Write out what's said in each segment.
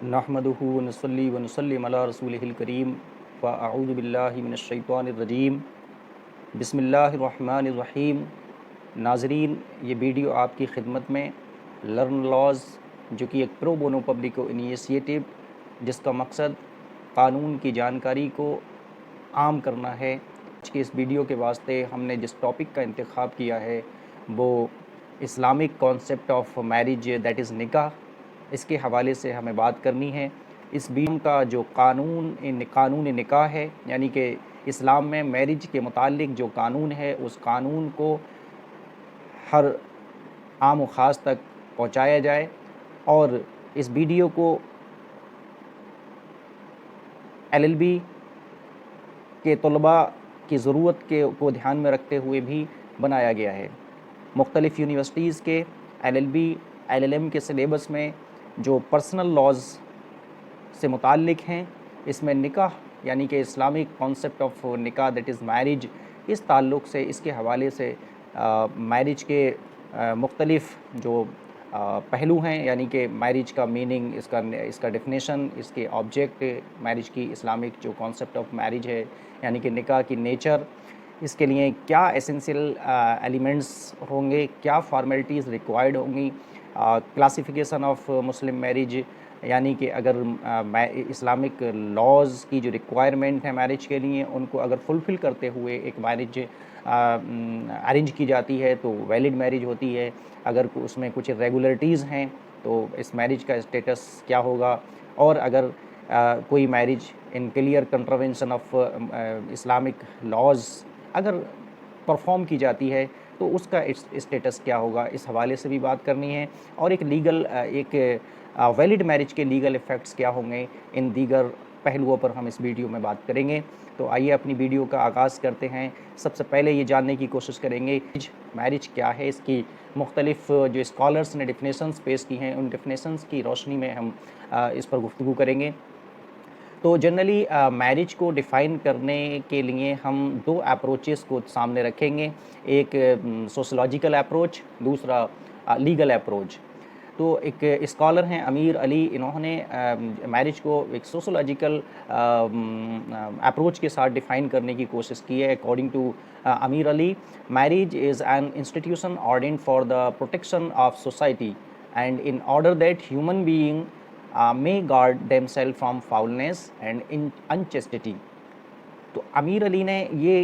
नहमदुहु व नसल्ली व नुसल्लिम अला रसूलिहिल करीम व अऊज़ु बिल्लाहि मिनश शैतानिर रजीम बिस्मिल्लाहिर रहमानिर रहीम। नाज़रीन, ये वीडियो आपकी खिदमत में लर्न लॉज़, जो कि एक प्रो बोनो पब्लिको इनिशिएटिव, जिसका मकसद कानून की जानकारी को आम करना है। आज के इस वीडियो के वास्ते हमने जिस टॉपिक का इंतखाब किया है वो Islamic concept of marriage, that is निकाह, इसके हवाले से हमें बात करनी है। इस वीडियो का जो कानून निकाह है, यानी कि इस्लाम में मैरिज के मुतालिक जो कानून है, उस कानून को हर आम व ख़ास तक पहुँचाया जाए। और इस वीडियो को LLB के तलबा की ज़रूरत को ध्यान में रखते हुए भी बनाया गया है। मुख्तलिफ़ यूनिवर्सिटीज़ के LLB LLM के सिलेबस में जो पर्सनल लॉज़ से मुताल्लिक़ हैं, इसमें निकाह यानी कि इस्लामिक कॉन्सेप्ट ऑफ निकाह, दैट इज़ मैरिज, इस ताल्लुक़ से, इसके हवाले से मैरिज के मुख्तलिफ़ जो पहलू हैं, यानी कि मैरिज का मीनिंग, इसका डेफिनेशन, इसके ऑब्जेक्ट, मैरिज की इस्लामिक जो कॉन्सेप्ट ऑफ मैरिज है यानी कि निकाह की नेचर, इसके लिए क्या एसेंशियल एलिमेंट्स होंगे, क्या फॉर्मेलिटीज़ रिक्वायर्ड होंगी, क्लासिफिकेशन ऑफ मुस्लिम मैरिज, यानी कि अगर इस्लामिक लॉज़ की जो रिक्वायरमेंट है मैरिज के लिए, उनको अगर फुलफ़िल करते हुए एक मैरिज अरेंज की जाती है तो वैलिड मैरिज होती है। अगर उसमें कुछ इरेगुलरिटीज़ हैं तो इस मैरिज का स्टेटस क्या होगा। और अगर कोई marriage in clear contravention of Islamic laws अगर परफॉर्म की जाती है तो उसका स्टेटस क्या होगा, इस हवाले से भी बात करनी है। और एक वैलिड मैरिज के लीगल इफ़ेक्ट्स क्या होंगे, इन दीगर पहलुओं पर हम इस वीडियो में बात करेंगे। तो आइए अपनी वीडियो का आगाज़ करते हैं। सबसे पहले ये जानने की कोशिश करेंगे मैरिज क्या है। इसकी मुख्तलिफ़ जो स्कॉलर्स ने डिफिनेशंस पेश की हैं, उन डिफिनेशंस की रोशनी में हम इस पर गुफ्तगू करेंगे। तो जनरली मैरिज को डिफ़ाइन करने के लिए हम दो अप्रोचेस को सामने रखेंगे, एक सोशलॉजिकल अप्रोच, दूसरा लीगल अप्रोच। तो एक स्कॉलर हैं अमीर अली, इन्होंने मैरिज को एक सोशोलॉजिकल अप्रोच के साथ डिफ़ाइन करने की कोशिश की है। अकॉर्डिंग टू अमीर Ali, marriage is an institution ordained for the protection of society and in order that human being may guard themselves from foulness and unchastity। तो अमीर अली ने ये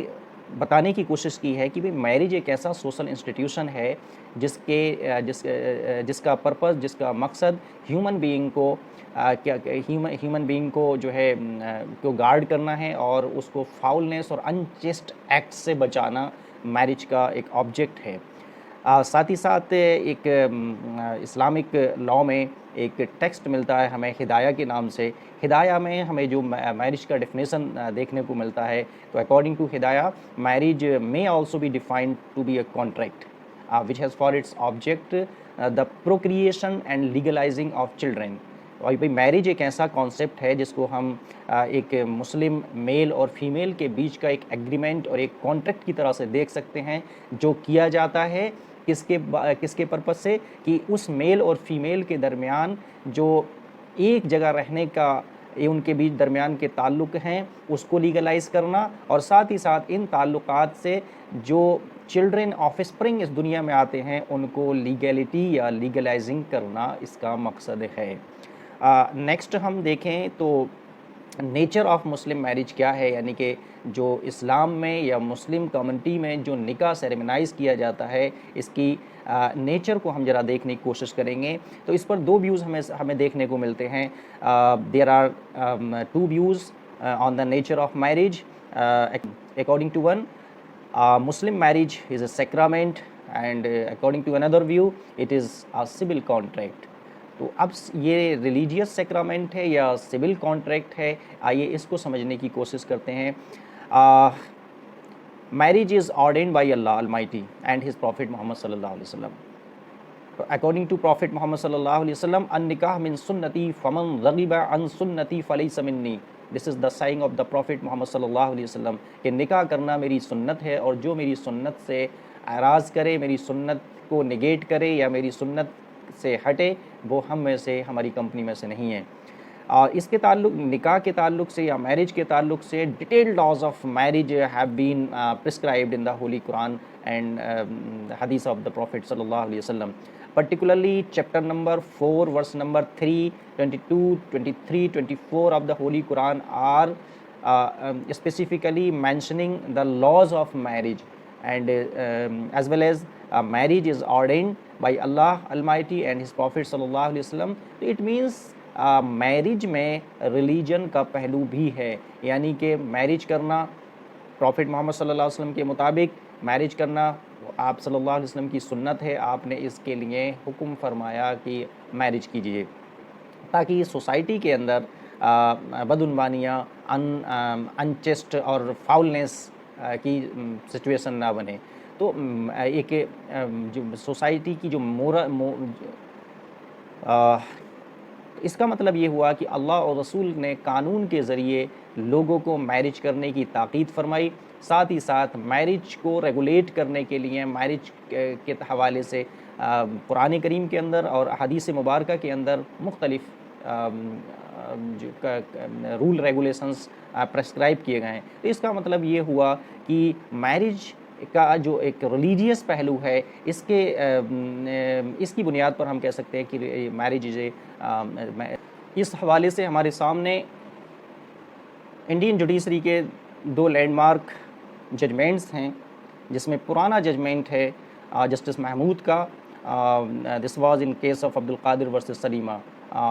बताने की कोशिश की है कि भाई मैरिज एक ऐसा सोशल इंस्टीट्यूशन है जिसका पर्पस, जिसका मकसद ह्यूमन बीइंग को ह्यूमन बीइंग को जो है को गार्ड करना है और उसको फाउलनेस और अनचेस्ट एक्ट से बचाना मैरिज का एक ऑब्जेक्ट है। साथ ही साथ एक इस्लामिक लॉ में एक टेक्स्ट मिलता है हमें हिदाया के नाम से। हिदाया में हमें जो मैरिज का डेफिनेशन देखने को मिलता है, तो according to Hidaya, marriage may also be defined to be a contract which has for its object the procreation and legalising of children. और भाई मैरिज एक ऐसा कॉन्सेप्ट है जिसको हम एक मुस्लिम मेल और फीमेल के बीच का एक एग्रीमेंट और एक कॉन्ट्रैक्ट की तरह से देख सकते हैं, जो किया जाता है किसके पर्पस से, कि उस मेल और फीमेल के दरमियान जो एक जगह रहने का ये उनके बीच दरमियान के ताल्लुक़ हैं उसको लीगलाइज़ करना, और साथ ही साथ इन ताल्लुक़ात से जो चिल्ड्रेन ऑफस्प्रिंग इस दुनिया में आते हैं उनको लीगैलिटी या लीगलाइजिंग करना इसका मकसद है। नेक्स्ट हम देखें तो नेचर ऑफ मुस्लिम मैरिज क्या है, यानी कि जो इस्लाम में या मुस्लिम कम्युनिटी में जो निकाह सेरेमनाइज़ किया जाता है, इसकी नेचर को हम ज़रा देखने की कोशिश करेंगे। तो इस पर दो व्यूज़ हमें देखने को मिलते हैं। There are two views on the nature of marriage. According to one, Muslim marriage is a sacrament and according to another view it is a civil contract. तो अब ये रिलीजियस सैक्रामेंट है या सिविल कॉन्ट्रैक्ट है, आइए इसको समझने की कोशिश करते हैं। Marriage is ordained by Allah Almighty and his prophet Mohammad सल्लल्लाहु अलैहि वसल्लम। अकॉर्डिंग टू प्रॉफिट मोहम्मद सल्लल्लाहु अलैहि वसल्लम, अन निकाह मिन सुन्नती फमन रगिबा अन सुन्नती फलैसा मिन्नी। This is the saying of the prophet Mohammad सल्लल्लाहु अलैहि वसल्लम कि निकाह करना मेरी सुन्नत है, और जो मेरी सुन्नत से एराज़ करे, मेरी सुन्नत को निगेट करे या मेरी सुन्नत से हटे, वो हम में से, हमारी कंपनी में से नहीं है। इसके ताल्लुक निकाह के ताल्लुक से या मैरिज के ताल्लुक से detailed laws of marriage have been prescribed in the holy Quran and hadith of the prophet सल्लल्लाहु अलैहि वसल्लम, particularly chapter number 4 verse number 3, 22, 23, 24 of the Holy Quran are specifically mentioning the laws of marriage, and as well as marriage is ordained by Allah Almighty and His Prophet sallallahu alaihi wasallam. तो it means marriage में religion का पहलू भी है, यानी कि marriage करना profit Mohammad सल्लल्लाहु अलैहि वसल्लम के मुताबिक मैरिज करना आप सल्लल्लाहु अलैहि वसल्लम की सुन्नत है, आपने इसके लिए हुक्म फरमाया कि मैरिज कीजिए, ताकि सोसाइटी के अंदर बदउनवानियाँ, अनचेस्ट और फाउलनेस की सिचुएशन ना बने। तो एक जो सोसाइटी की जो इसका मतलब ये हुआ कि अल्लाह और रसूल ने कानून के ज़रिए लोगों को मैरिज करने की ताक़ीद फरमाई, साथ ही साथ मैरिज को रेगुलेट करने के लिए मैरिज के हवाले से कुरान करीम के अंदर और हदीस मुबारका के अंदर मुख्तलिफ रूल रेगुलेशंस प्रेस्क्राइब किए गए हैं। तो इसका मतलब ये हुआ कि मैरिज का जो एक रिलीजियस पहलू है, इसकी बुनियाद पर हम कह सकते हैं कि मैरिज इस हवाले से हमारे सामने इंडियन जुडिशरी के 2 लैंडमार्क जजमेंट्स हैं, जिसमें पुराना जजमेंट है जस्टिस महमूद का, this was in case of Abdul Kadir versus Salima,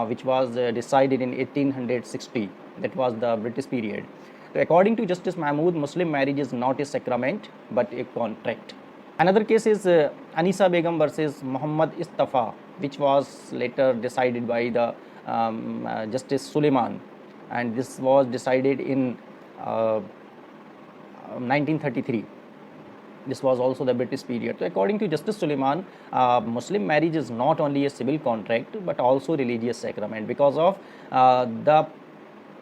which was decided in 1860, that was the British period. So according to Justice Mahmood, Muslim marriage is not a sacrament but a contract. Another case is Anisa Begum versus Muhammad Istafa, which was later decided by the Justice Suleiman, and this was decided in 1933. This was also the British period. So according to Justice Suleiman, Muslim marriage is not only a civil contract but also religious sacrament, because of the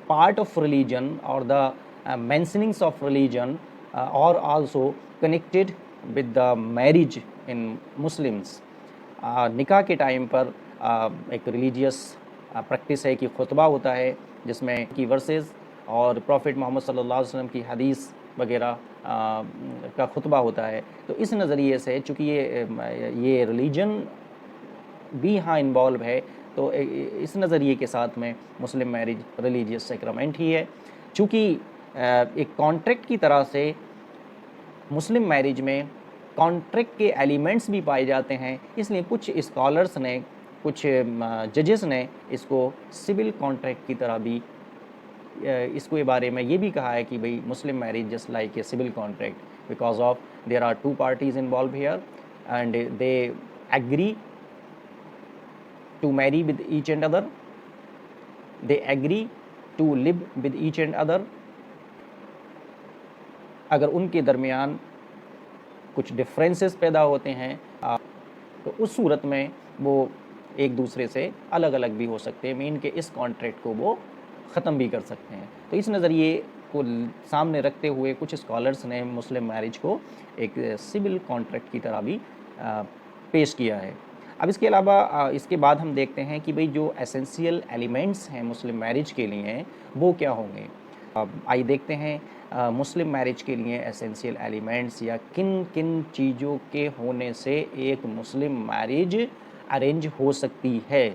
part of religion or the mentionings of religion are also connected with the marriage in Muslims. निकाह के time पर एक religious practice है कि खुतबा होता है, जिसमें की वर्सेस और प्रॉफिट मोहम्मद सल्लल्लाहु अलैहि वसल्लम की हदीस वगैरह का खुतबा होता है। तो इस नज़रिए से चूँकि ये रिलीजन भी यहाँ इन्वॉल्व है, तो इस नज़रिए के साथ में मुस्लिम मैरिज रिलीजियस सैक्रामेंट ही है। चूँकि एक कॉन्ट्रैक्ट की तरह से मुस्लिम मैरिज में कॉन्ट्रैक्ट के एलिमेंट्स भी पाए जाते हैं, इसलिए कुछ स्कॉलर्स ने, कुछ जजेस ने इसको सिविल कॉन्ट्रैक्ट की तरह भी इसको ये बारे में ये भी कहा है कि भाई Muslim marriage just like a civil contract, because of there are 2 parties involve here and they agree to marry with each and other, they agree to live with each and other. अगर उनके दरमियान कुछ differences पैदा होते हैं तो उस सूरत में वो एक दूसरे से अलग अलग भी हो सकते हैं, मीन के इस कॉन्ट्रैक्ट को वो ख़त्म भी कर सकते हैं। तो इस नज़रिए को सामने रखते हुए कुछ स्कॉलर्स ने मुस्लिम मैरिज को एक सिविल कॉन्ट्रैक्ट की तरह भी पेश किया है। अब इसके अलावा इसके बाद हम देखते हैं कि भाई जो एसेंशियल एलिमेंट्स हैं मुस्लिम मैरिज के लिए वो क्या होंगे। आइए देखते हैं मुस्लिम मैरिज के लिए एसेंशियल एलिमेंट्स या किन किन चीज़ों के होने से एक मुस्लिम मैरिज अरेंज हो सकती है।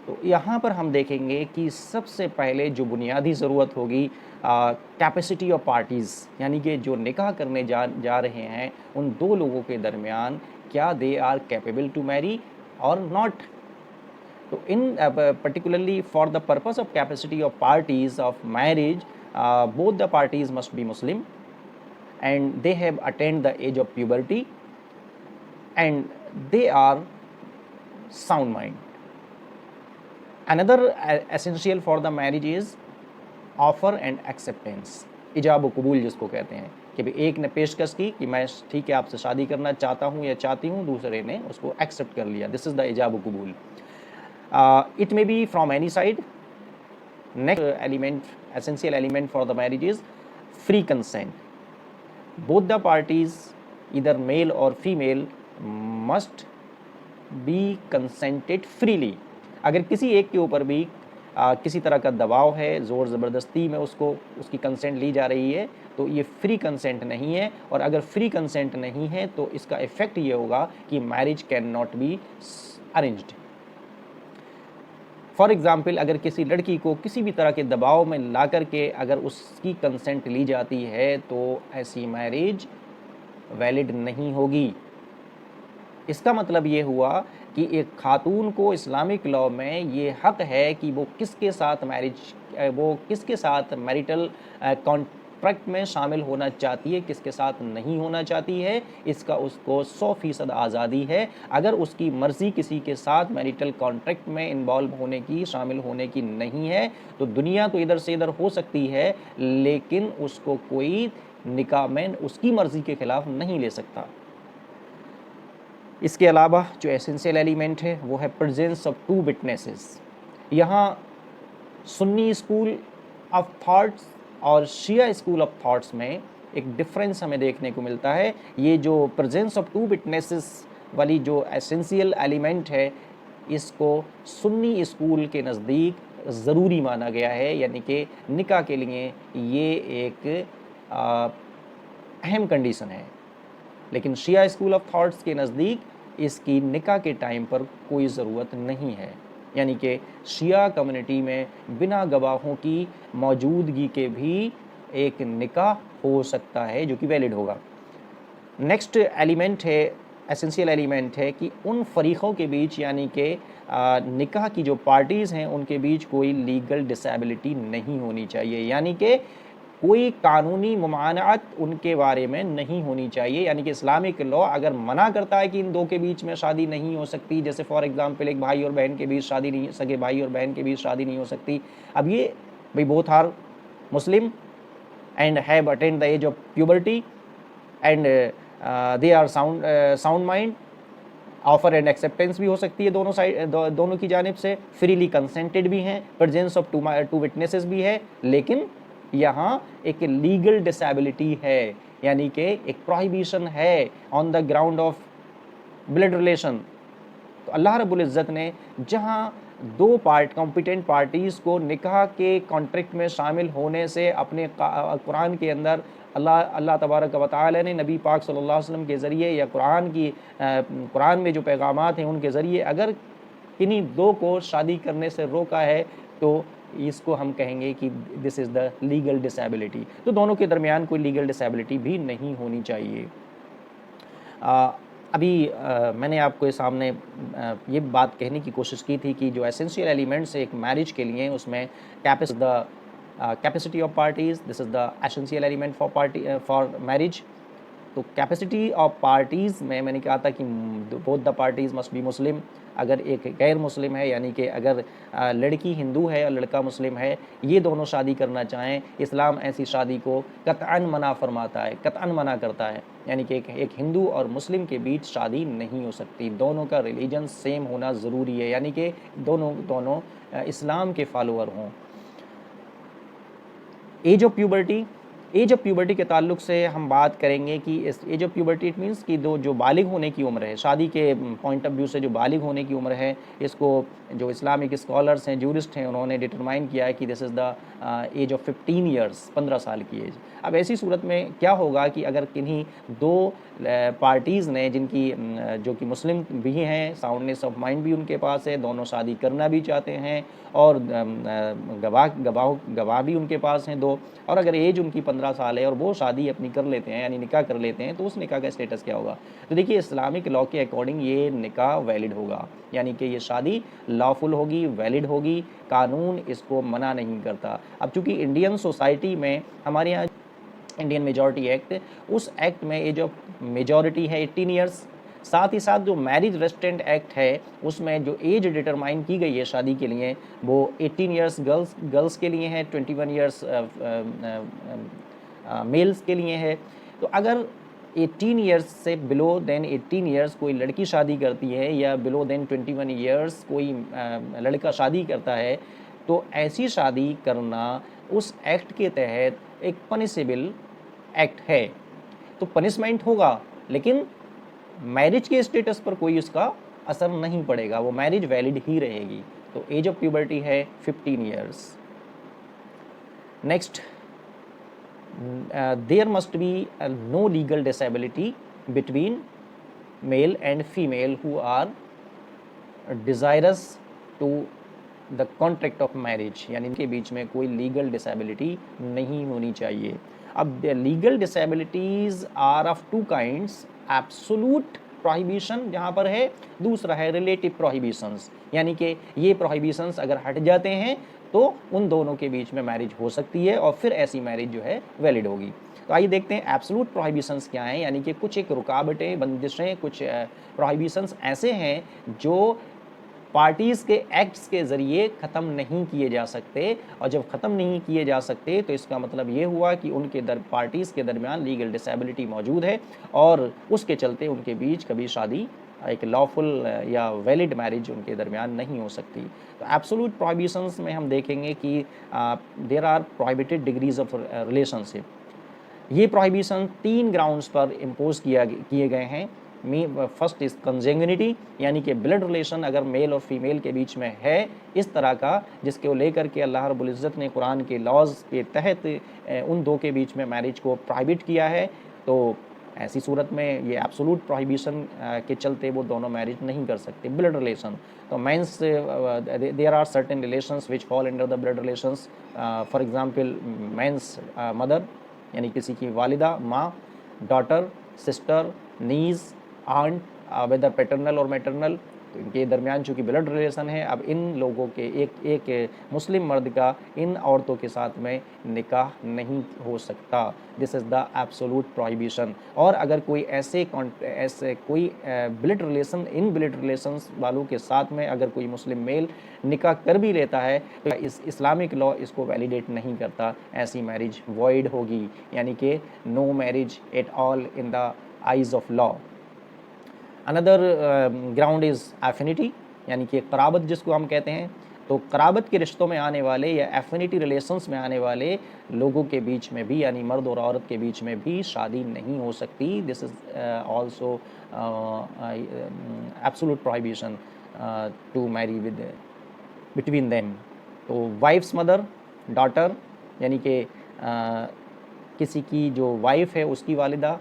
तो यहाँ पर हम देखेंगे कि सबसे पहले जो बुनियादी ज़रूरत होगी कैपेसिटी ऑफ पार्टीज़, यानी कि जो निकाह करने जा रहे हैं उन 2 लोगों के दरमियान क्या they are capable to marry और नॉट। तो in particularly for the purpose of capacity of parties of marriage, both the parties must be Muslim and they have attained the age of puberty and they are sound mind. Another essential for the marriage is offer and acceptance, इजाब व कबूल जिसको कहते हैं कि भाई एक ने पेशकश की कि मैं ठीक है आपसे शादी करना चाहता हूँ या चाहती हूँ, दूसरे ने उसको एक्सेप्ट कर लिया, दिस इज़ द इजाब व कबूल। It may be from any side. Next element, essential element for the marriage is free consent. Both the parties, either male or female, must be consented freely. अगर किसी एक के ऊपर भी किसी तरह का दबाव है, ज़ोर ज़बरदस्ती में उसको उसकी कंसेंट ली जा रही है, तो ये फ्री कंसेंट नहीं है। और अगर फ्री कंसेंट नहीं है तो इसका इफ़ेक्ट ये होगा कि marriage can not be arranged. For example, अगर किसी लड़की को किसी भी तरह के दबाव में ला कर के अगर उसकी कंसेंट ली जाती है तो ऐसी मैरिज वैलिड नहीं होगी। इसका मतलब ये हुआ कि एक खातून को इस्लामिक लॉ में ये हक़ है कि वो किसके साथ मैरिटल कॉन्ट्रैक्ट में शामिल होना चाहती है, किसके साथ नहीं होना चाहती है, इसका उसको 100% आज़ादी है। अगर उसकी मर्ज़ी किसी के साथ मैरिटल कॉन्ट्रैक्ट में इन्वॉल्व होने की, शामिल होने की नहीं है, तो दुनिया तो इधर से इधर हो सकती है, लेकिन उसको कोई निकाह में उसकी मर्ज़ी के ख़िलाफ़ नहीं ले सकता। इसके अलावा जो एसेंशियल एलिमेंट है वो है प्रेजेंस ऑफ 2 विटनेसेस। यहाँ सुन्नी स्कूल ऑफ थॉट्स और शिया स्कूल ऑफ थॉट्स में एक डिफरेंस हमें देखने को मिलता है। ये जो प्रेजेंस ऑफ 2 विटनेसेस वाली जो एसेंशियल एलिमेंट है, इसको सुन्नी स्कूल के नज़दीक ज़रूरी माना गया है, यानी कि निकाह के लिए ये एक अहम कंडीशन है। लेकिन शिया स्कूल ऑफ थॉट्स के नज़दीक इसकी निकाह के टाइम पर कोई ज़रूरत नहीं है, यानी कि शिया कम्युनिटी में बिना गवाहों की मौजूदगी के भी एक निकाह हो सकता है जो कि वैलिड होगा। नेक्स्ट एलिमेंट है, एसेंशियल एलिमेंट है कि उन फ़रीक़ों के बीच, यानी कि निकाह की जो पार्टीज़ हैं उनके बीच कोई लीगल डिसेबिलिटी नहीं होनी चाहिए, यानी कि कोई कानूनी मुमानअत उनके बारे में नहीं होनी चाहिए। यानी कि इस्लामिक लॉ अगर मना करता है कि इन दो के बीच में शादी नहीं हो सकती, जैसे फॉर एग्जांपल एक भाई और बहन के बीच शादी नहीं, सगे भाई और बहन के बीच शादी नहीं हो सकती। अब ये भाई both are Muslim and have attend the age of puberty and they are sound mind, offer and acceptance भी हो सकती है दोनों साइड, दोनों की जानिब से, फ्रीली कंसेंटेड भी हैं, प्रेजेंस ऑफ 2 विटनेसेस भी है, लेकिन यहाँ एक लीगल डिसेबिलिटी है, यानी कि एक प्रोहिबिशन है on the ground of blood relation. तो अल्लाह रब्बुल इज़्ज़त ने जहाँ दो कॉम्पिटेंट पार्टीज़ को निकाह के कॉन्ट्रैक्ट में शामिल होने से अपने कुरान के अंदर अल्लाह तबारक व तआला ने नबी पाक सल्लल्लाहु अलैहि वसल्लम के ज़रिए या कुरान में जो पैगामात हैं उनके ज़रिए अगर किन्हीं दो को शादी करने से रोका है तो इसको हम कहेंगे कि this is the legal disability. तो दोनों के दरमियान कोई लीगल डिसेबिलिटी भी नहीं होनी चाहिए। अभी मैंने आपके सामने ये बात कहने की कोशिश की थी कि जो एसेंशियल एलिमेंट्स एक मैरिज के लिए उसमें capacity of parties, this is the essential element for marriage. तो कैपेसिटी ऑफ पार्टीज़ में मैंने कहा था कि both the parties must be Muslim. अगर एक गैर मुस्लिम है, यानी कि अगर लड़की हिंदू है और लड़का मुस्लिम है, ये दोनों शादी करना चाहें, इस्लाम ऐसी शादी को कतअन मना फरमाता है, कतअन मना करता है, यानी कि एक हिंदू और मुस्लिम के बीच शादी नहीं हो सकती। दोनों का रिलीजन सेम होना ज़रूरी है, यानी कि दोनों इस्लाम के फॉलोअर हों। एज ऑफ प्यूबर्टी के ताल्लुक से हम बात करेंगे कि इस age of puberty it means कि जो बालिग होने की उम्र है, शादी के पॉइंट ऑफ व्यू से जो बालिग होने की उम्र है, इसको जो इस्लामिक स्कॉलर्स हैं, जूरिस्ट हैं, उन्होंने डिटरमाइन किया है कि this is the age of 15 years, 15 साल की एज। अब ऐसी सूरत में क्या होगा कि अगर किन्हीं दो पार्टीज़ ने जिनकी जो कि मुस्लिम भी हैं, साउंडनेस ऑफ माइंड भी उनके पास है, दोनों शादी करना भी चाहते हैं और गवाह भी उनके पास हैं दो, और अगर एज उनकी 15 साल है और वो शादी अपनी कर लेते हैं, यानी निकाह कर लेते हैं, तो उस निकाह का स्टेटस क्या होगा? तो देखिए, इस्लामिक लॉ के अकॉर्डिंग ये निकाह वैलिड होगा, यानी कि ये शादी लॉफुल होगी, वैलिड होगी, कानून इसको मना नहीं करता। अब चूँकि इंडियन सोसाइटी में हमारे यहाँ इंडियन मेजॉरिटी एक्ट, उस एक्ट में एज ऑफ मेजॉरिटी है 18 ईयर्स। साथ ही साथ जो मैरिज रेस्ट्रेंट एक्ट है उसमें जो एज डिटरमाइन की गई है शादी के लिए वो 18 ईयर्स गर्ल्स के लिए है, 21 ईयर्स मेल्स के लिए है। तो अगर 18 ईयर्स से बिलो देन 18 ईयर्स कोई लड़की शादी करती है या बिलो देन 21 ईयर्स कोई लड़का शादी करता है, तो ऐसी शादी करना उस एक्ट के तहत एक पनिशेबल एक्ट है, तो पनिशमेंट होगा, लेकिन मैरिज के स्टेटस पर कोई उसका असर नहीं पड़ेगा, वो मैरिज वैलिड ही रहेगी। तो एज ऑफ प्यूबर्टी है 15 years. Next, there must be no legal disability between male and female who are desirous to the contract of marriage, यानी इनके बीच में कोई लीगल डिसेबिलिटी नहीं होनी चाहिए। अब legal disabilities are of two kinds, absolute prohibition जहाँ पर है, दूसरा है रिलेटिव प्रोहिबिशंस, यानी कि ये प्रोहिबिशंस अगर हट जाते हैं तो उन दोनों के बीच में मैरिज हो सकती है और फिर ऐसी मैरिज जो है वैलिड होगी। तो आइए देखते हैं एब्सोलूट प्रोहिबिशंस क्या हैं, यानी कि कुछ एक रुकावटें, बंदिशें, कुछ प्रोहिबिशंस ऐसे हैं जो पार्टीज़ के एक्ट्स के ज़रिए ख़त्म नहीं किए जा सकते, और जब ख़त्म नहीं किए जा सकते तो इसका मतलब ये हुआ कि उनके पार्टीज़ के दरमियान लीगल डिसेबिलिटी मौजूद है और उसके चलते उनके बीच कभी शादी, एक लॉफुल या वैलिड मैरिज उनके दरमियान नहीं हो सकती। तो एब्सोलूट प्रोहिबिशंस में हम देखेंगे कि there are prohibited degrees of relationship. ये प्रोहिबिशन 3 ग्राउंड्स पर इम्पोज किए गए हैं। फर्स्ट इज कंजेंगनिटी, यानी कि ब्लड रिलेशन अगर मेल और फीमेल के बीच में है इस तरह का, जिसके लेकर के अल्लाह रब्बुल इज़्ज़त ने कुरान के लॉज के तहत उन दो के बीच में मैरिज को प्रोहिबिट किया है, तो ऐसी सूरत में ये एब्सोलूट प्रोहिबिशन के चलते वो दोनों मैरिज नहीं कर सकते। ब्लड रिलेशन, तो means there are certain relations which fall under the blood relations, for example means mother, यानी किसी की वालिदा, माँ, daughter, sister, nieces, aunt, whether paternal और मैटरनल, तो इनके दरमियान चूँकि ब्लड रिलेशन है, अब इन लोगों के एक मुस्लिम मर्द का इन औरतों के साथ में निकाह नहीं हो सकता। This is the absolute prohibition. और अगर कोई ऐसे कोई blood relation, in blood relations वालों के साथ में अगर कोई मुस्लिम मेल निकाह कर भी लेता है तो इस इस्लामिक लॉ इसको वैलिडेट नहीं करता, ऐसी मैरिज वॉइड होगी, यानी कि no marriage at all in the eyes of law. Another ground is affinity, यानी कि कराबत जिसको हम कहते हैं, तो कराबत के रिश्तों में आने वाले या एफिनिटी रिलेशंस में आने वाले लोगों के बीच में भी, यानी मर्द और औरत के बीच में भी शादी नहीं हो सकती। This is also absolute prohibition to marry with between them. तो वाइफ्स मदर, डॉटर, यानी कि किसी की जो वाइफ है उसकी वालिदा,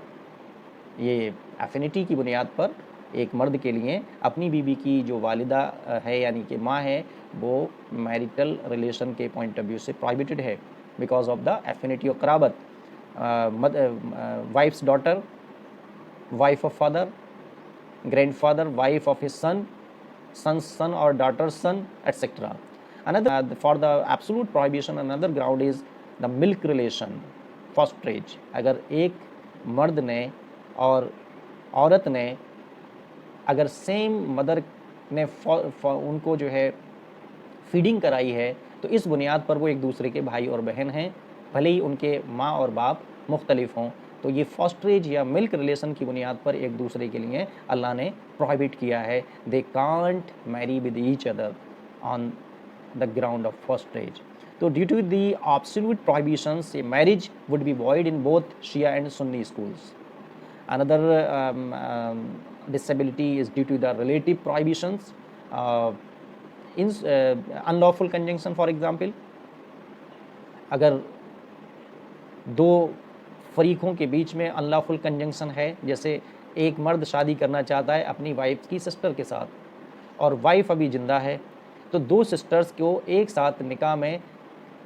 ये एफिनिटी की बुनियाद पर एक मर्द के लिए अपनी बीवी की जो वालिदा है यानी कि माँ है, वो मैरिटल रिलेशन के पॉइंट ऑफ व्यू से प्रोहिबिटेड है because of the affinity of कराबत। Wife's daughter, wife of father, grandfather, wife of his son, son और daughter son, etcetera. Another for the absolute prohibition, another ground is the milk relation, fosterage। अगर एक मर्द ने और औरत ने अगर सेम मदर ने उनको जो है फीडिंग कराई है, तो इस बुनियाद पर वो एक दूसरे के भाई और बहन हैं, भले ही उनके माँ और बाप मुख्तलिफ हों। तो ये फॉस्टरेज या मिल्क रिलेशन की बुनियाद पर एक दूसरे के लिए अल्लाह ने प्रोहिबिट किया है। They can't marry with each other on the ground of fosterage। So due to the absolute prohibitions, a marriage would be void in both Shia and Sunni schools। Another disability is due to the relative prohibitions, in unlawful conjunction। For example, अगर दो फरीकों के बीच में unlawful conjunction है, जैसे एक मर्द शादी करना चाहता है अपनी वाइफ की सिस्टर के साथ और वाइफ अभी जिंदा है, तो दो सिस्टर्स को एक साथ निकाह में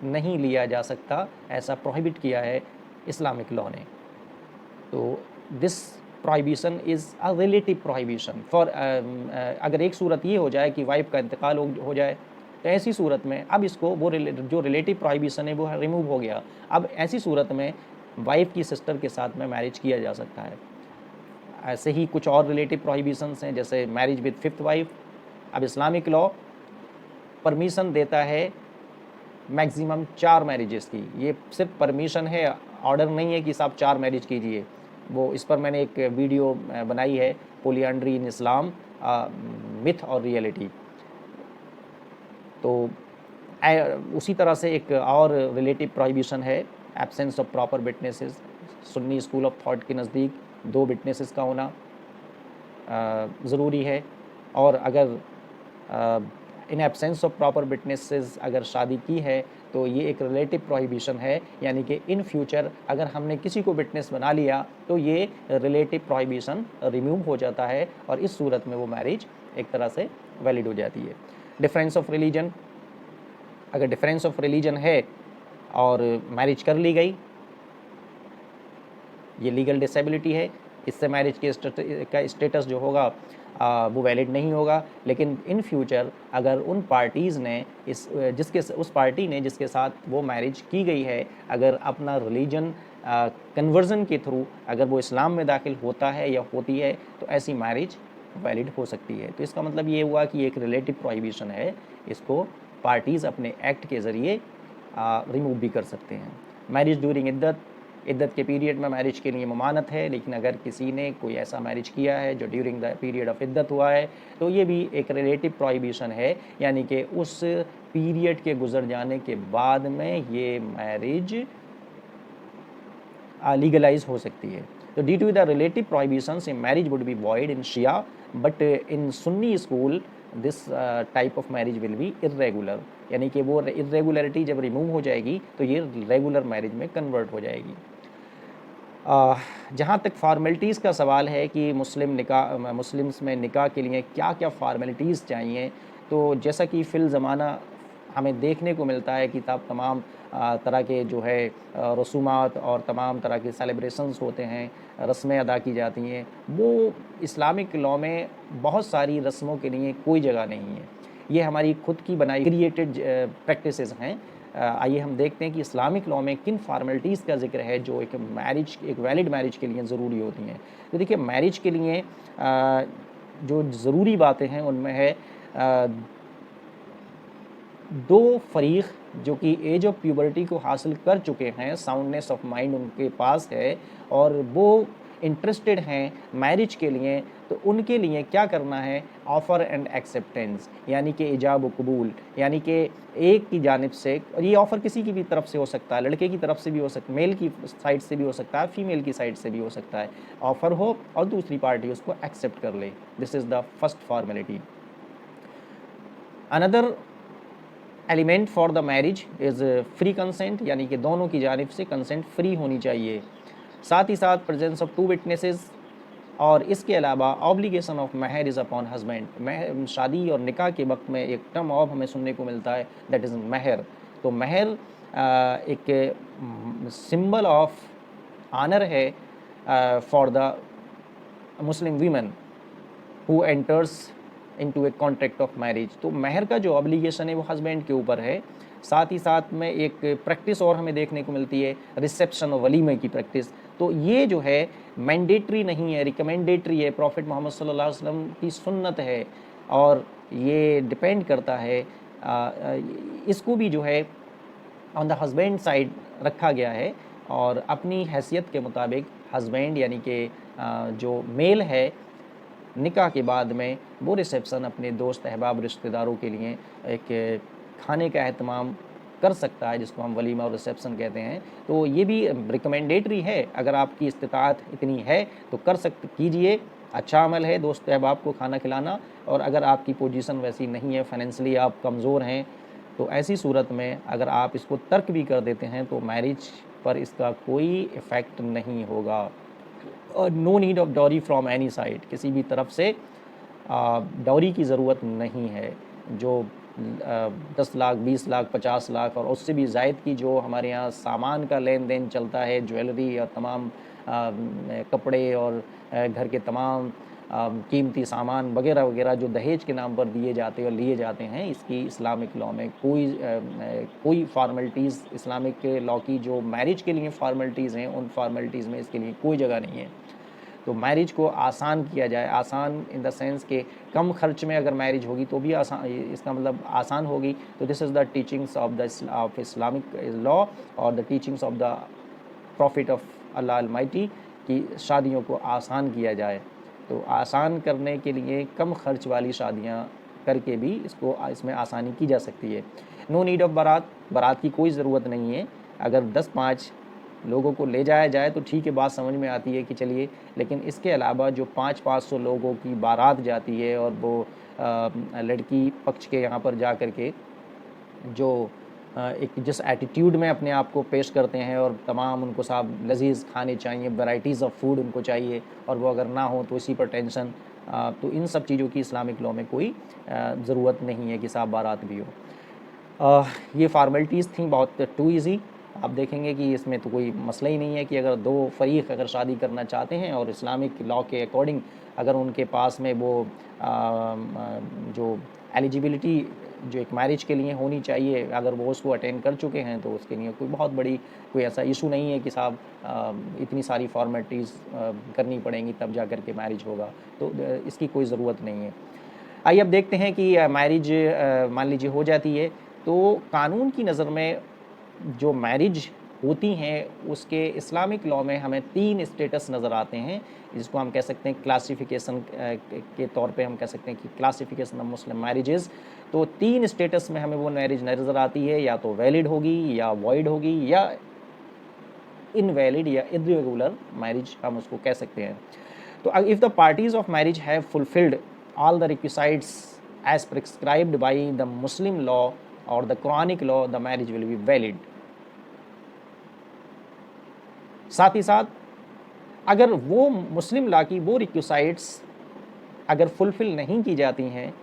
नहीं लिया जा सकता, ऐसा प्रोहिबिट किया है इस्लामिक लॉ ने। तो this prohibition is a relative prohibition for, अगर एक सूरत ये हो जाए कि वाइफ का इंतकाल हो जाए, तो ऐसी सूरत में अब इसको वो जो रिलेटिव प्रोहिबिशन है वो रिमूव हो गया। अब ऐसी सूरत में वाइफ की सिस्टर के साथ में मैरिज किया जा सकता है। ऐसे ही कुछ और रिलेटिव प्रोहिबिशंस हैं, जैसे मैरिज विद फिफ्थ वाइफ। अब इस्लामिक लॉ परमिशन देता है मैक्सिमम 4 मैरिजेस की। ये सिर्फ परमिशन है, ऑर्डर नहीं है कि साहब 4 मैरिज कीजिए। वो इस पर मैंने एक वीडियो बनाई है, पोलियंड्री इन इस्लाम, मिथ और रियलिटी। तो उसी तरह से एक और रिलेटिव प्रोहिबिशन है absence of proper witnesses. Sunni school of thought के नज़दीक 2 विटनेसेस का होना ज़रूरी है, और अगर in absence of proper witnesses अगर शादी की है तो ये एक रिलेटिव प्रोहिबिशन है, यानी कि इन फ्यूचर अगर हमने किसी को विटनेस बना लिया तो ये रिलेटिव प्रोहिबिशन रिमूव हो जाता है और इस सूरत में वो मैरिज एक तरह से वैलिड हो जाती है। डिफरेंस ऑफ रिलीजन, अगर डिफरेंस ऑफ रिलीजन है और मैरिज कर ली गई, ये लीगल डिसेबिलिटी है, इससे मैरिज का स्टेटस जो होगा वो वैलिड नहीं होगा। लेकिन इन फ्यूचर अगर उन पार्टीज़ ने उस पार्टी ने जिसके साथ वो मैरिज की गई है अगर अपना रिलीजन कन्वर्जन के थ्रू अगर वो इस्लाम में दाखिल होता है या होती है तो ऐसी मैरिज वैलिड हो सकती है। तो इसका मतलब ये हुआ कि एक रिलेटिव प्रोहिबिशन है, इसको पार्टीज़ अपने एक्ट के ज़रिए रिमूव भी कर सकते हैं। मैरिज ड्यूरिंग इद्दत के पीरियड में मैरिज के लिए ममानत है, लेकिन अगर किसी ने कोई ऐसा मैरिज किया है जो ड्यूरिंग द पीरियड ऑफ इद्दत हुआ है तो ये भी एक रिलेटिव प्रोहिबिशन है, यानी कि उस पीरियड के गुजर जाने के बाद में ये मैरिज लीगलाइज हो सकती है। तो due to the relative prohibitions a marriage would be void in Shia, but in Sunni school this type of marriage will be irregular, यानी कि वो इर्रेगुलरिटी जब रिमूव हो जाएगी तो ये रेगुलर मैरिज में कन्वर्ट हो जाएगी। जहाँ तक फॉर्मेलिटीज़ का सवाल है कि मुस्लिम्स में निकाह के लिए क्या क्या फॉर्मेलिटीज़ चाहिए, तो जैसा कि फ़िल ज़माना हमें देखने को मिलता है कि तमाम तरह के जो है रसूमात और तमाम तरह के सेलिब्रेशंस होते हैं, रस्में अदा की जाती हैं, वो इस्लामिक लॉ में बहुत सारी रस्मों के लिए कोई जगह नहीं है। ये हमारी खुद की बनाई क्रिएटेड प्रैक्टिसेस हैं। आइए हम देखते हैं कि इस्लामिक लॉ में किन फॉर्मेलिटीज़ का जिक्र है जो एक वैलिड मैरिज के लिए ज़रूरी होती हैं। तो देखिए, मैरिज के लिए जो ज़रूरी बातें हैं उनमें है दो फरीक जो कि एज ऑफ प्यूबर्टी को हासिल कर चुके हैं, साउंडनेस ऑफ माइंड उनके पास है और वो इंटरेस्टेड हैं मैरिज के लिए, तो उनके लिए क्या करना है, ऑफ़र एंड एक्सेप्टेंस, यानी कि इजाब व कबूल, यानी कि एक की जानिब से, और ये ऑफ़र किसी की भी तरफ से हो सकता है, लड़के की तरफ से भी हो सकता है, मेल की साइड से भी हो सकता है, फीमेल की साइड से भी हो सकता है, ऑफ़र हो और दूसरी पार्टी उसको एक्सेप्ट कर ले। This is the first formality. Another element for the marriage is free consent, यानी कि दोनों की जानिब से कंसेंट फ्री होनी चाहिए। साथ ही साथ प्रेजेंस ऑफ टू विटनेसेस, और इसके अलावा ऑब्लिगेशन ऑफ महर इज़ अपॉन हस्बैंड। शादी और निकाह के वक्त में एक टर्म और हमें सुनने को मिलता है, दैट इज़ महर। तो महर एक सिंबल ऑफ आनर है for the Muslim women who enters into a contract of marriage. तो महर का जो ऑब्लिगेशन है वो हस्बैंड के ऊपर है। साथ ही साथ में एक प्रैक्टिस और हमें देखने को मिलती है, रिसेप्शन और वलीमे की प्रैक्टिस। तो ये जो है मैंडेटरी नहीं है, रिकमेंडेटरी है, प्रॉफिट मोहम्मद सल्लल्लाहु अलैहि वसल्लम की सुन्नत है और ये डिपेंड करता है, इसको भी जो है ऑन द हस्बैंड साइड रखा गया है और अपनी हैसियत के मुताबिक हस्बैंड यानी कि जो मेल है निकाह के बाद में वो रिसेप्शन अपने दोस्त अहबाब रिश्तेदारों के लिए एक खाने का एहतमाम कर सकता है, जिसको हम वलीमा और रिसेप्शन कहते हैं। तो ये भी रिकमेंडेटरी है, अगर आपकी इस्तिताअत इतनी है तो कीजिए, अच्छा अमल है दोस्त अहबाब को खाना खिलाना। और अगर आपकी पोजीशन वैसी नहीं है, फाइनेंशियली आप कमज़ोर हैं, तो ऐसी सूरत में अगर आप इसको तर्क भी कर देते हैं तो मैरिज पर इसका कोई इफ़ेक्ट नहीं होगा। और no need of dowry from any side, किसी भी तरफ से डॉरी की ज़रूरत नहीं है। जो 10 लाख, 20 लाख, 50 लाख और उससे भी ज़ायद की जो हमारे यहाँ सामान का लेन देन चलता है, ज्वेलरी और तमाम कपड़े और घर के तमाम कीमती सामान वगैरह वगैरह जो दहेज के नाम पर दिए जाते और लिए जाते हैं, इसकी इस्लामिक लॉ में कोई फॉर्मेलिटीज़, इस्लामिक लॉ की जो मैरिज के लिए फॉर्मेलिटीज़ हैं उन फॉर्मेलिटीज़ में इसके लिए कोई जगह नहीं है। तो मैरिज को आसान किया जाए, आसान इन द सेंस के कम खर्च में अगर मैरिज होगी तो भी आसान, इसका मतलब आसान होगी। तो this is the teachings of Islamic law और the teachings of the prophet of Allah almighty कि शादियों को आसान किया जाए। तो आसान करने के लिए कम खर्च वाली शादियाँ करके भी इसमें आसानी की जा सकती है। नो नीड ऑफ बारात की कोई ज़रूरत नहीं है। अगर 10-5 लोगों को ले जाया जाए तो ठीक है, बात समझ में आती है कि चलिए, लेकिन इसके अलावा जो 500 लोगों की बारात जाती है और वो लड़की पक्ष के यहाँ पर जा कर के जो एक जिस एटीट्यूड में अपने आप को पेश करते हैं और तमाम उनको साहब लजीज़ खाने चाहिए, वैराइटीज़ ऑफ फूड उनको चाहिए, और वो अगर ना हो तो इसी पर टेंशन। तो इन सब चीज़ों की इस्लामिक लॉ में कोई ज़रूरत नहीं है कि साहब बारात भी हो। ये फार्मेलिटीज़ थी बहुत टू ईज़ी। आप देखेंगे कि इसमें तो कोई मसला ही नहीं है कि अगर दो फ़रीक़ अगर शादी करना चाहते हैं और इस्लामिक लॉ के अकॉर्डिंग अगर उनके पास में वो जो एलिजिबिलिटी जो एक मैरिज के लिए होनी चाहिए, अगर वो उसको अटेंड कर चुके हैं तो उसके लिए कोई बहुत बड़ी कोई ऐसा इशू नहीं है कि साहब इतनी सारी फॉर्मेलिटीज़ करनी पड़ेंगी तब जा कर के मैरिज होगा, तो इसकी कोई ज़रूरत नहीं है। आइए अब देखते हैं कि मैरिज मान लीजिए हो जाती है, तो कानून की नज़र में जो मैरिज होती हैं उसके इस्लामिक लॉ में हमें 3 स्टेटस नज़र आते हैं, जिसको हम कह सकते हैं क्लासिफिकेशन के तौर पे हम कह सकते हैं कि क्लासिफिकेशन ऑफ मुस्लिम मैरिजेज़। तो 3 स्टेटस में हमें वो मैरिज नज़र आती है, या तो वैलिड होगी या वॉइड होगी या इनवैलिड या इर्रेगुलर मैरिज हम उसको कह सकते हैं। तो if the parties of marriage have fulfilled all the requisites as prescribed by the Muslim law और the Quranic law, the marriage will be valid. साथ ही साथ अगर वो मुस्लिम लॉ की वो रिक्विसाइट्स अगर फुलफिल नहीं की जाती हैं,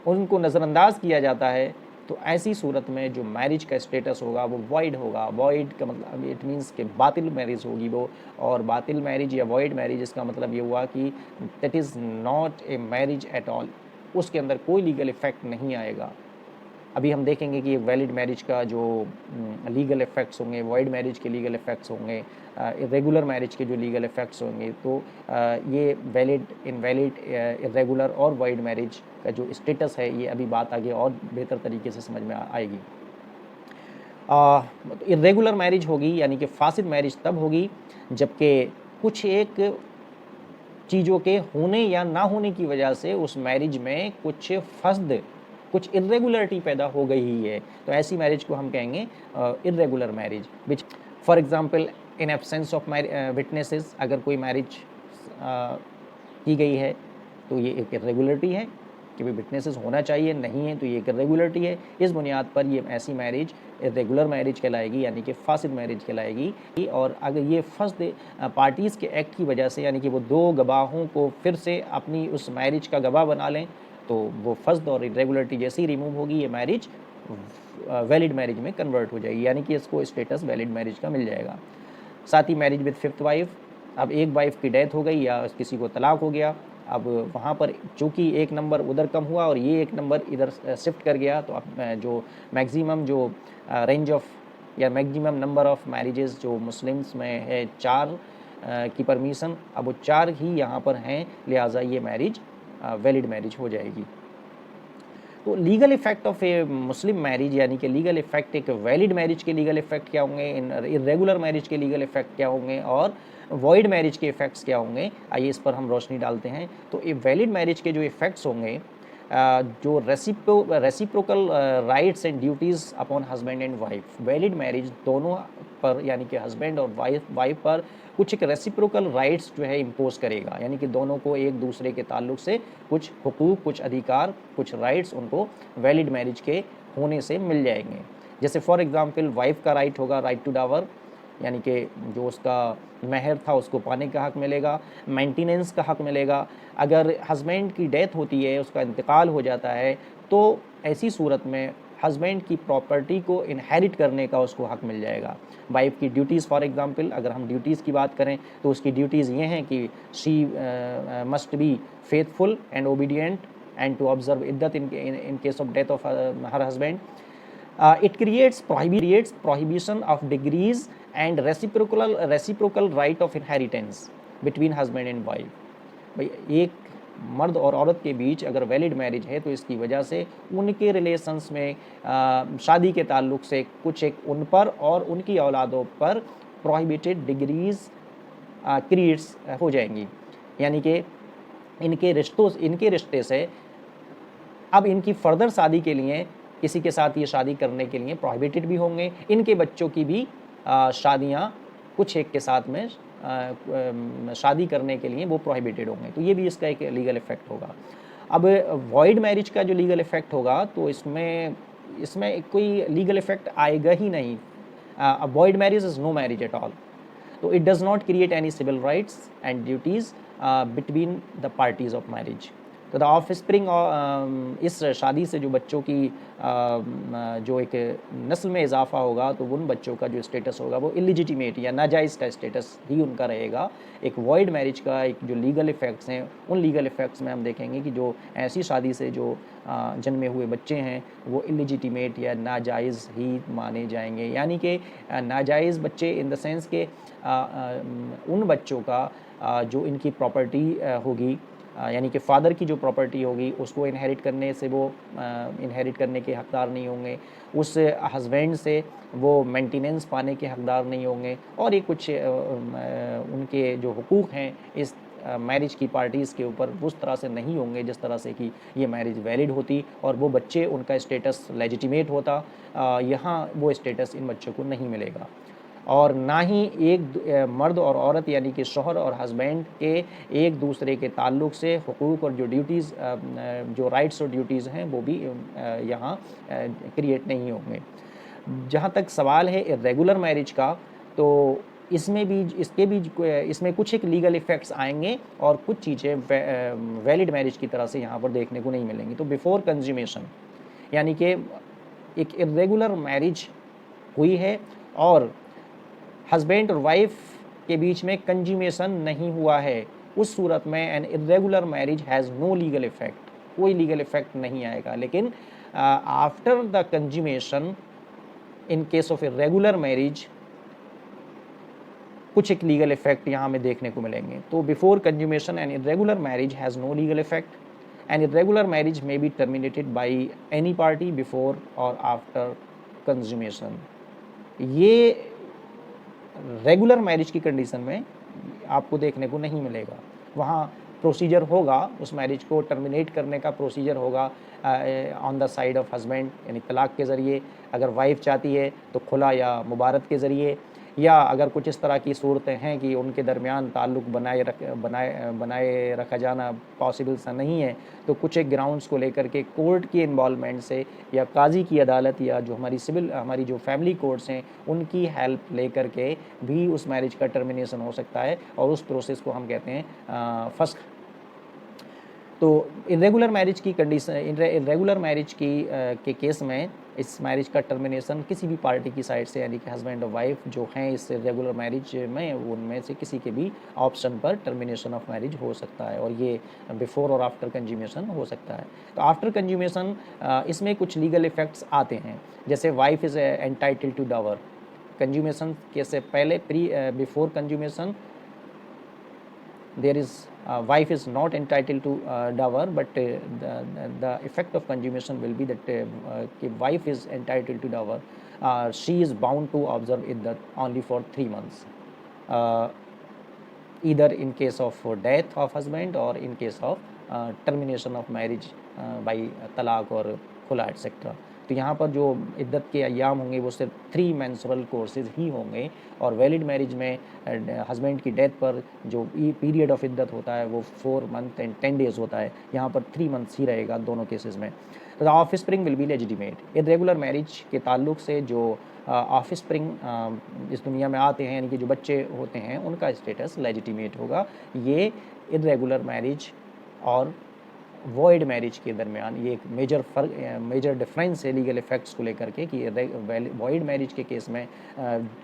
उनको नज़रअंदाज किया जाता है, तो ऐसी सूरत में जो मैरिज का स्टेटस होगा वो वॉइड होगा। वॉइड का मतलब इट मीन्स कि बातिल मैरिज होगी वो, और बातिल मैरिज या वॉइड मैरिज इसका मतलब ये हुआ कि that is not a marriage at all, उसके अंदर कोई लीगल इफ़ेक्ट नहीं आएगा। अभी हम देखेंगे कि वैलिड मैरिज का जो लीगल इफ़ेक्ट्स होंगे, वॉइड मैरिज के लीगल इफ़ेक्ट्स होंगे, इरेगुलर मैरिज के जो लीगल इफ़ेक्ट्स होंगे, तो ये वैलिड, इनवैलिड, इरेगुलर और वॉइड मैरिज का जो स्टेटस है, ये अभी बात आगे और बेहतर तरीके से समझ में आएगी। इरेगुलर मैरिज होगी यानी कि फासिद मैरिज तब होगी जबकि कुछ एक चीज़ों के होने या ना होने की वजह से उस मैरिज में कुछ फस्द, कुछ इरेगुलरिटी पैदा हो गई ही है, तो ऐसी मैरिज को हम कहेंगे irregular marriage. Which for example in absence of witnesses, अगर कोई मैरिज की गई है तो ये एक इरेगुलरिटी है कि भाई विटनेसेस होना चाहिए, नहीं है तो ये एक इरेगुलरिटी है। इस बुनियाद पर ये ऐसी मैरिज इरेगुलर मैरिज कहलाएगी, यानी कि फासिद मैरिज कहलाएगी। और अगर ये फस्द पार्टीज़ के एक्ट की वजह से, यानी कि वो दो गवाहों को फिर से अपनी उस मैरिज का गवाह बना लें, तो वो फस्द और इरेगुलरिटी जैसे ही रिमूव होगी, ये मैरिज वैलिड मैरिज में कन्वर्ट हो जाएगी, यानी कि इसको स्टेटस वैलिड मैरिज का मिल जाएगा। साथ ही मैरिज विद फिफ्थ वाइफ, अब एक वाइफ की डेथ हो गई या किसी को तलाक हो गया, अब वहाँ पर चूँकि एक नंबर उधर कम हुआ और ये एक नंबर इधर शिफ्ट कर गया, तो अब जो मैक्सिमम जो रेंज ऑफ या मैक्सिमम नंबर ऑफ मैरिजेस जो मुस्लिम्स में है 4 की परमिशन, अब वो 4 ही यहाँ पर हैं, लिहाजा ये मैरिज वैलिड मैरिज हो जाएगी। तो legal effect of A Muslim marriage, यानी कि लीगल इफेक्ट एक वैलिड मैरिज के लीगल इफेक्ट क्या होंगे, इरेगुलर मैरिज के लीगल इफेक्ट क्या होंगे और वॉइड मैरिज के इफेक्ट्स क्या होंगे, आइए इस पर हम रोशनी डालते हैं। तो ये वैलिड मैरिज के जो इफेक्ट्स होंगे, जो reciprocal rights and duties upon husband and wife, valid marriage दोनों पर यानी कि हस्बैंड और वाइफ पर कुछ एक रेसिप्रोकल राइट्स जो है इम्पोज करेगा, यानी कि दोनों को एक दूसरे के ताल्लुक से कुछ हुकूक, कुछ अधिकार, कुछ राइट्स उनको वैलिड मैरिज के होने से मिल जाएंगे। जैसे फॉर एग्जांपल वाइफ का राइट होगा राइट टू डावर, यानी कि जो उसका महर था उसको पाने का हक़ मिलेगा, मेंटेनेंस का हक़ मिलेगा। अगर हस्बैंड की डेथ होती है, उसका इंतकाल हो जाता है, तो ऐसी सूरत में हस्बैंड की प्रॉपर्टी को इनहेरिट करने का उसको हक़ मिल जाएगा। वाइफ की ड्यूटीज़, फॉर एग्जांपल अगर हम ड्यूटीज़ की बात करें तो उसकी ड्यूटीज़ ये हैं कि she must be faithful and obedient and to observe इद्दत in case of death of her husband. It creates prohibition of degrees and reciprocal right of inheritance between husband and wife। भाई एक मर्द और औरत के बीच अगर वैलिड मैरिज है तो इसकी वजह से उनके रिलेशंस में शादी के ताल्लुक से कुछ एक उन पर और उनकी औलादों पर प्रोहिबिटेड डिग्रीज क्रिएट्स हो जाएंगी, यानी कि इनके रिश्ते से अब इनकी फर्दर शादी के लिए किसी के साथ ये शादी करने के लिए प्रोहिबिटेड भी होंगे, इनके बच्चों की भी शादियाँ कुछ एक के साथ में शादी करने के लिए वो प्रोहिबिटेड होंगे। तो ये भी इसका एक लीगल इफ़ेक्ट होगा। अब वॉइड मैरिज का जो लीगल इफ़ेक्ट होगा तो इसमें कोई लीगल इफ़ेक्ट आएगा ही नहीं। Void marriage is no marriage at all. तो it does not create any civil rights and duties between the parties of marriage. तो द ऑफ स्प्रिंग इस शादी से जो बच्चों की जो एक नस्ल में इजाफा होगा तो उन बच्चों का जो स्टेटस होगा वो इलिजिटिमेट या नाजायज़ का स्टेटस ही उनका रहेगा। एक वॉइड मैरिज का एक जो लीगल इफ़ेक्ट्स हैं, उन लीगल इफ़ेक्ट्स में हम देखेंगे कि जो ऐसी शादी से जो जन्मे हुए बच्चे हैं वो इलिजिटिमेट या नाजायज़ ही माने जाएंगे। यानी कि नाजायज़ बच्चे इन द सेंस के उन बच्चों का जो इनकी प्रॉपर्टी होगी, यानी कि फ़ादर की जो प्रॉपर्टी होगी उसको इनहेरिट करने से वो इनहेरिट करने के हकदार नहीं होंगे, उस हस्बैंड से वो मेंटेनेंस पाने के हकदार नहीं होंगे, और ये कुछ उनके जो हुकूक़ हैं इस मैरिज की पार्टीज़ के ऊपर उस तरह से नहीं होंगे जिस तरह से कि ये मैरिज वैलिड होती और वो बच्चे उनका स्टेटस लेजिटिमेट होता। यहाँ वो स्टेटस इन बच्चों को नहीं मिलेगा। और ना ही एक मर्द और औरत यानी कि शौहर और हस्बैंड के एक दूसरे के ताल्लुक़ से हुकूक़ और जो ड्यूटीज़ जो राइट्स और ड्यूटीज़ हैं वो भी यहाँ क्रिएट नहीं होंगे। जहाँ तक सवाल है इर्रेगुलर मैरिज का, तो इसमें कुछ एक लीगल इफ़ेक्ट्स आएंगे और कुछ चीज़ें वैलिड मैरिज की तरह से यहाँ पर देखने को नहीं मिलेंगी। तो बिफ़ोर कंज्यूमेशन यानी कि एक इर्रेगुलर मैरिज हुई है और हस्बैंड और वाइफ के बीच में कंज्यूमेशन नहीं हुआ है, उस सूरत में an irregular marriage has no legal effect, कोई लीगल इफ़ेक्ट नहीं आएगा। लेकिन after the consummation in case of irregular marriage कुछ एक लीगल इफ़ेक्ट यहाँ में देखने को मिलेंगे। तो before consummation an irregular marriage has no legal effect and irregular marriage may be terminated by any party before और आफ्टर कंज्यूमेशन। ये रेगुलर मैरिज की कंडीशन में आपको देखने को नहीं मिलेगा। वहाँ प्रोसीजर होगा, उस मैरिज को टर्मिनेट करने का प्रोसीजर होगा on the side of husband, यानी तलाक के ज़रिए। अगर वाइफ चाहती है तो खुला या मुबारत के ज़रिए, या अगर कुछ इस तरह की सूरतें हैं कि उनके दरमियान ताल्लुक़ बनाए रखा जाना पॉसिबल सा नहीं है, तो कुछ एक ग्राउंड्स को लेकर के कोर्ट की इन्वॉल्वमेंट से या काजी की अदालत या जो हमारी जो फैमिली कोर्ट्स हैं उनकी हेल्प लेकर के भी उस मैरिज का टर्मिनेशन हो सकता है, और उस प्रोसेस को हम कहते हैं फस्ख। तो इर्रेगुलर मैरिज की कंडीशन, इर्रेगुलर मैरिज के केस में इस मैरिज का टर्मिनेशन किसी भी पार्टी की साइड से, यानी कि हस्बैंड और वाइफ जो हैं इस रेगुलर मैरिज में, उनमें से किसी के भी ऑप्शन पर टर्मिनेशन ऑफ मैरिज हो सकता है, और ये बिफोर और आफ्टर कंज्यूमेशन हो सकता है। तो आफ्टर कंज्यूमेशन इसमें कुछ लीगल इफ़ेक्ट्स आते हैं, जैसे wife is entitled to dower. Consummation के से पहले before consummation there is wife is not entitled to dower, but the effect of consummation will be that wife is entitled to dower. She is bound to observe iddat only for 3 months, either in case of death of husband or in case of termination of marriage by talaq or khula etc. तो यहाँ पर जो इद्दत के अय्याम होंगे वो सिर्फ 3 menstrual courses ही होंगे, और वैलिड मैरिज में हस्बैंड की डेथ पर जो पीरियड ऑफ इद्दत होता है वो 4 मंथ एंड 10 डेज़ होता है, यहाँ पर 3 मंथ्स ही रहेगा दोनों केसेस में। तो the of spring will be legitimate. Irregular marriage के ताल्लुक से जो ऑफ स्प्रिंग इस दुनिया में आते हैं, यानी कि जो बच्चे होते हैं, उनका स्टेटस लेजिटिमेट होगा। ये इर्रेगुलर मैरिज और वॉइड मैरिज के दरमियान ये एक मेजर डिफरेंस है लीगल इफ़ेक्ट्स को लेकर के, कि वॉइड मैरिज के केस में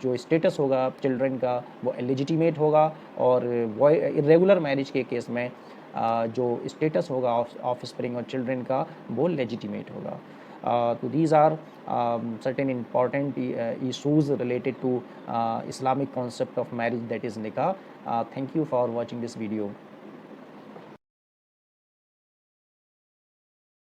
जो स्टेटस होगा चिल्ड्रन का वो इलेजिटिमेट होगा, और इर्रेगुलर मैरिज के केस में जो स्टेटस होगा ऑफ स्प्रिंग और चिल्ड्रन का वो लेजिटिमेट होगा। तो these are certain important issues related to Islamic concept of marriage, that is nikah. Thank you for watching this video.